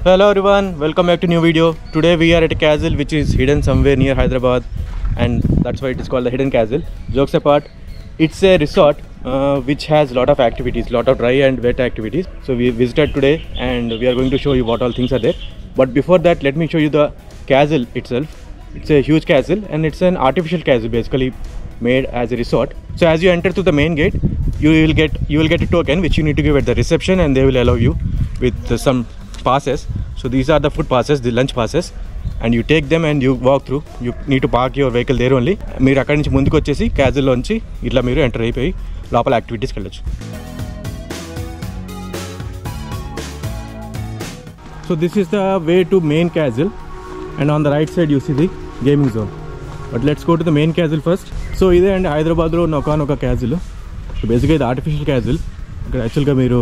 Hello everyone, welcome back to new video. Today we are at a castle which is hidden somewhere near Hyderabad, and that's why it is called the Hidden Castle. Jokes apart, it's a resort which has lot of activities, lot of dry and wet activities. So we visited today and we are going to show you what all things are there. But before that, let me show you the castle itself. It's a huge castle and it's an artificial castle basically made as a resort. So as you enter through the main gate, you will get a token which you need to give at the reception, and they will allow you with some passes. So these are the food passes, the lunch passes, and you take them and you walk through. You need to park your vehicle there only. మీరు అక్కడి నుంచి ముందుకు వచ్చేసి castle లోంచి ఇట్లా మీరు enter అయిపోయి లోపల యాక్టివిటీస్కి వెళ్ళొచ్చు. So this is the way to main castle, and on the right side you see the gaming zone. But let's go to the main castle first. So ఇదే అండి హైదరాబాద్లో ఉన్న ఒకనొక క్యాజిల్. సో బేసిక్గా ఇది ఆర్టిఫిషియల్ క్యాజిల్. ఇక్కడ యాక్చువల్గా మీరు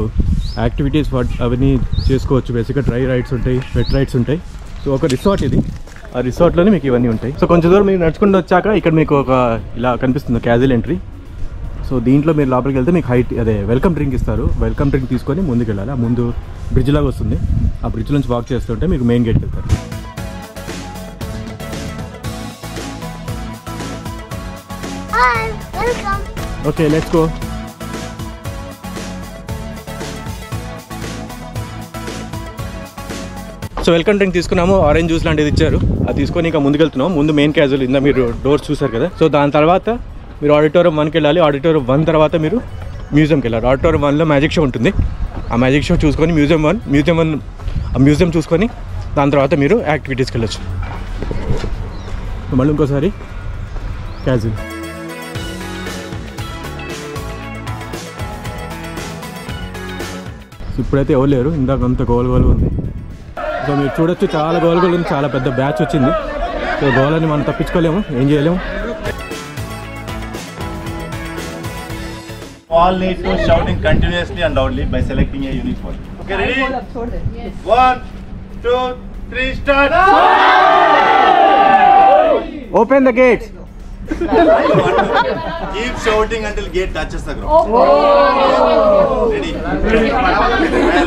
యాక్టివిటీస్ అవన్నీ చేసుకోవచ్చు. బేసిక్గా డ్రై రైడ్స్ ఉంటాయి, వెట్ రైడ్స్ ఉంటాయి. సో ఒక రిసార్ట్ ఇది, ఆ రిసార్ట్లోనే మీకు ఇవన్నీ ఉంటాయి. సో కొంచెం దూరం మీరు నడుచుకుంటూ వచ్చాక ఇక్కడ మీకు ఒక ఇలా కనిపిస్తుంది క్యాజిల్ ఎంట్రీ. సో దీంట్లో మీరు లోపలికి వెళ్తే మీకు వెల్కమ్ డ్రింక్ ఇస్తారు. వెల్కమ్ డ్రింక్ తీసుకొని ముందుకు వెళ్ళాలి. ఆ ముందు బ్రిడ్జ్ లాగా వస్తుంది, ఆ బ్రిడ్జ్ నుంచి వాక్ చేస్తుంటే మీకు మెయిన్ గేట్కి వెళ్తారు. Okay, let's go. So welcome drink తీసుకున్నాము, ఆరెంజ్ జ్యూస్ లాంటిది ఇచ్చారు. అది తీసుకొని ఇంకా ముందుకెళ్తున్నాం. ముందు మెయిన్ క్యాజువల్ ఇందా మీరు డోర్స్ చూసారు కదా. సో దాని తర్వాత మీరు ఆడిటోరియం 1కి వెళ్ళాలి. ఆడిటోరియం 1 తర్వాత మీరు మ్యూజియంకి వెళ్ళాలి. ఆడిటోరియం 1లో మ్యాజిక్ షో ఉంటుంది. ఆ మ్యాజిక్ షో చూసుకొని మ్యూజియం చూసుకొని దాని తర్వాత మీరు యాక్టివిటీస్కి వెళ్ళచ్చు. మళ్ళీ ఇంకోసారి క్యాజువల్. ఇప్పుడైతే ఎవరు లేరు, ఇందాక అంత గోలు ఉంది. సో మీరు చూడొచ్చు, చాలా గోలు ఉంది, చాలా పెద్ద బ్యాచ్ వచ్చింది. సో గోలని మనం తప్పించుకోలేము, ఏం చేయలేము. All need to shouting continuously and loudly by selecting a unique word. Okay, ready? 1, 2, 3, start! Open the gates. Keep shouting until gate touches the ground. Ready?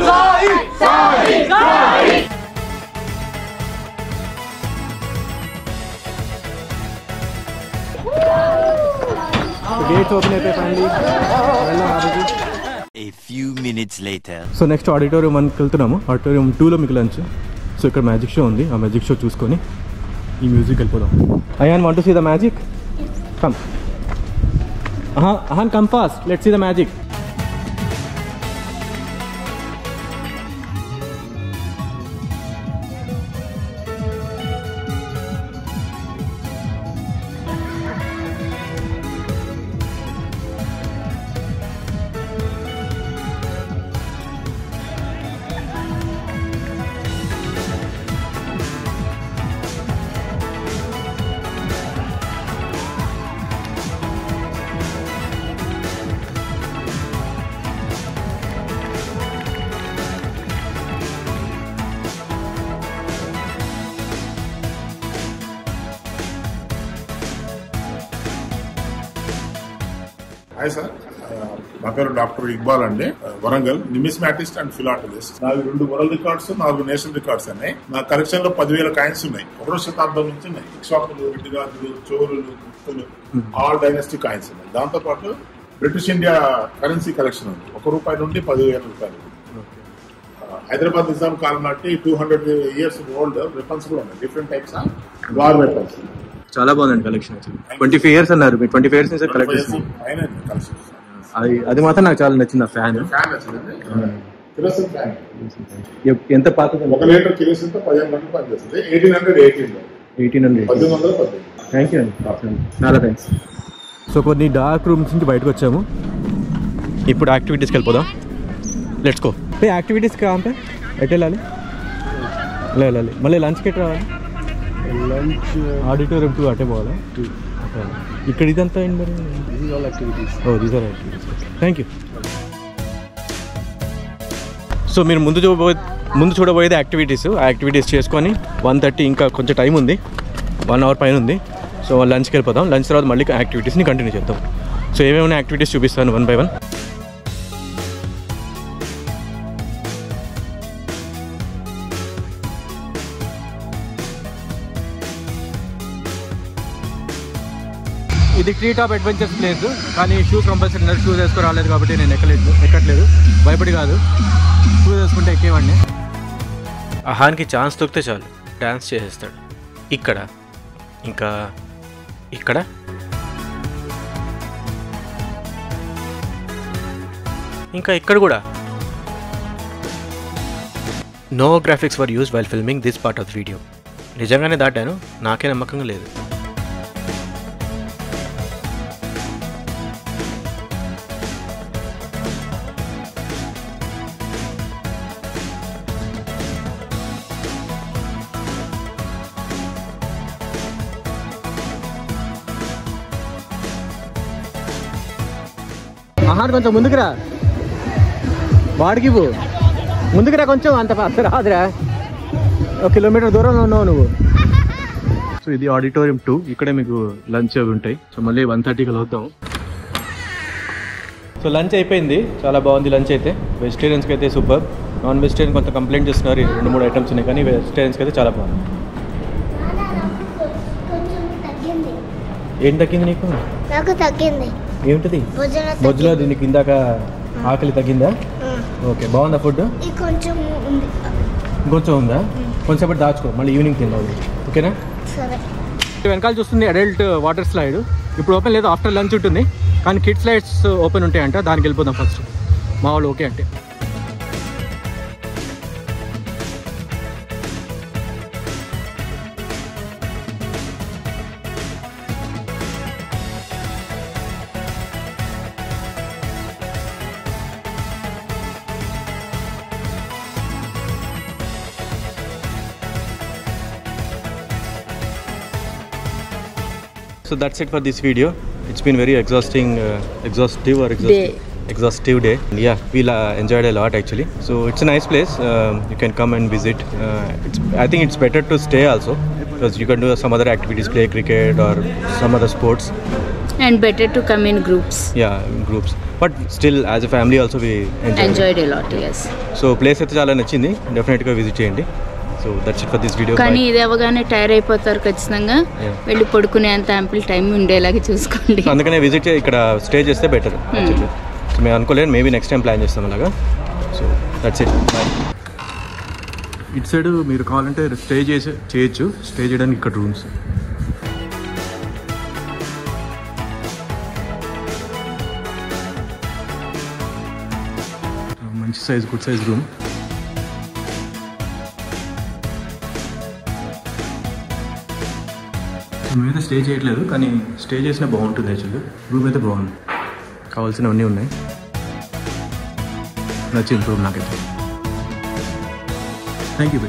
Sorry! Gates open అయిపోయి finally. A few minutes later. So next auditorium 1కి వెళ్తున్నాము. Auditorium 2లో మీకు lunch. So ఇక్కడ magic show ఉంది, ఆ magic show చూసుకొని ఈ మ్యూజిక్ వెళ్ళిపోదాం. Ayaan, want to see the magic? Come. Ahaan, come fast, let's see the magic. Hi sir, నా పేరు డాక్టర్ ఇక్బాల్ అండి. Warangal, numismatist and philatelist. నావి 2 వరల్డ్ రికార్డ్స్, 4 నేషనల్ రికార్డ్స్ ఉన్నాయి. నా కలెక్షన్ లో 10,000 కాయిన్స్ ఉన్నాయి. 1వ శతాబ్దం నుంచి ఉన్నాయి. ఇక్ష్వాకులు, రెడ్డిగాజులు, చోళులు, గుప్తులు, ఆల్ డైనస్టీ కాయిన్స్ ఉన్నాయి. దాంతో పాటు బ్రిటిష్ ఇండియా కరెన్సీ కలెక్షన్ ఉంది. ₹1 నుండి 10,000 రూపాయలు. హైదరాబాద్ నిజాం కాలం నాటి 200 years ఓల్డ్ వెపన్స్ కూడా ఉన్నాయి. Different types of war weapons. చాలా బాగుందండి కలెక్షన్. 25 years అన్నారు, మీరు 25 years నుంచి కలెక్ట్ చేస్తారు. అది మాత్రం నాకు చాలా నచ్చింది. ఆ ఫ్యాన్ ఎంత పాత, 1 లీటర్ కిరోసిన్తో 15 గంటలు పనిచేస్తుంది. 1818. థ్యాంక్ యూ అండి, చాలా థ్యాంక్స్. సో కొన్ని డార్క్ రూమ్స్ నుంచి బయటకు వచ్చాము. ఇప్పుడు యాక్టివిటీస్కి వెళ్ళిపోదాం. Let's go. యాక్టివిటీస్ కాంపే ఎటు వెళ్ళాలి? వెళ్ళాలి. మళ్ళీ లంచ్కి ఎటు రావాలి? లంచ్ ఆడిటోరియం 2 అటే పోవాలా? ఇక్కడ ఇదంతా ఏంటి మరి? These are activities. These are activities. Thank you. So మీరు ముందు చూడబోయేది యాక్టివిటీస్. ఆ యాక్టివిటీస్ చేసుకొని 1:30, ఇంకా కొంచెం టైం ఉంది, 1 hour పైన ఉంది. సో లంచ్కి వెళ్ళిపోతాం. లంచ్ తర్వాత మళ్ళీ యాక్టివిటీస్ని కంటిన్యూ చేద్దాం. సో ఏమేమైనా యాక్టివిటీస్ చూపిస్తాను 1 by 1. ఇది ట్రీ టాప్ అడ్వెంచర్స్ ప్లేస్, కానీ షూస్ కంపల్సరీ ఉన్నారు. షూస్ వేసుకొని రాలేదు కాబట్టి నేను ఎక్కట్లేదు. భయపడి కాదు, షూస్ వేసుకుంటే ఎక్కేవాడిని. అహాన్కి ఛాన్స్ దొరికితే చాలు డ్యాన్స్ చేసేస్తాడు. ఇక్కడ ఇంకా ఇక్కడ ఇంకా ఇక్కడ కూడా. No graphics were used while filming this part of the video. నిజంగానే దాటాను, నాకే నమ్మకంగా లేదు. ఆహార్ కొంచెం ముందుకురా, వాడికి ముందుకురా కొంచెం, అంత రాదురా, 1 కిలోమీటర్ దూరంలో ఉన్నావు నువ్వు. సో ఇది ఆడిటోరియం 2, ఇక్కడే మీకు లంచ్ అవి ఉంటాయి. సో మళ్ళీ 1:30కి కలుద్దాం. సో లంచ్ అయిపోయింది, చాలా బాగుంది లంచ్ అయితే. వెజిటేరియన్స్కి అయితే సూపర్. నాన్ వెజిటేరియన్ కొంత కంప్లైంట్ చేస్తున్నారు, 2-3 ఐటమ్స్ ఉన్నాయి, కానీ వెజిటేరియన్స్కి అయితే చాలా బాగుంది. ఏం తగ్గింది నీకు? నాకు తగ్గింది. ఏమిటది? బొజ్జులో దీనికి ఇందాక ఆకలి తగ్గిందా? ఓకే, బాగుందా ఫుడ్? ఇంకొంచెం ఉందా? కొంచెంసేపు దాచుకో, మళ్ళీ ఈవినింగ్ తిన్నావు, ఓకేనా? వెనకాల చూస్తుంది అడల్ట్ వాటర్ స్లైడ్. ఇప్పుడు ఓపెన్ లేదు, ఆఫ్టర్ లంచ్ ఉంటుంది, కానీ కిడ్స్ స్లైడ్స్ ఓపెన్ ఉంటాయంట. దానికి వెళ్ళిపోదాం ఫస్ట్, మా వాళ్ళు ఓకే అంటే. So that's it for this video. It's been very exhaustive day. Yeah, we enjoyed a lot actually. So it's a nice place. You can come and visit. I think it's better to stay also, because you can do some other activities, play cricket or some other sports. And better to come in groups. Yeah, in groups. But still, as a family also we enjoyed a lot. Yes. So place అయితే చాలా నచ్చింది, డెఫినెట్గా visit చేయండి. So that's it for this video. కానీ ఇది అవగానే tyre అయిపోతారు ఖచ్చితంగా, వెళ్ళి పడుకునే అంత యాంపుల్ టైం ఉండేలాగా చూసుకోండి. అందుకనే విజిట్ ఇక్కడ స్టే చేస్తే బెటర్. సో మేము అనుకోలేదు, మేబీ నెక్స్ట్ టైం ప్లాన్ చేస్తాం అలాగా. So that's it, bye. ఇటు సైడ్ మీరు కావాలంటే స్టే చేయొచ్చు. స్టే చేయడానికి ఇక్కడ రూమ్స్, మంచి సైజ్, గుడ్ సైజ్ రూమ్. మేమైతే స్టే చేయట్లేదు, కానీ స్టే చేసినా బాగుంటుంది యాక్చువల్లీ. రూమ్ అయితే బాగుంది, కావాల్సినవన్నీ ఉన్నాయి. నచ్చింది రూమ్ నాకైతే. Thank you.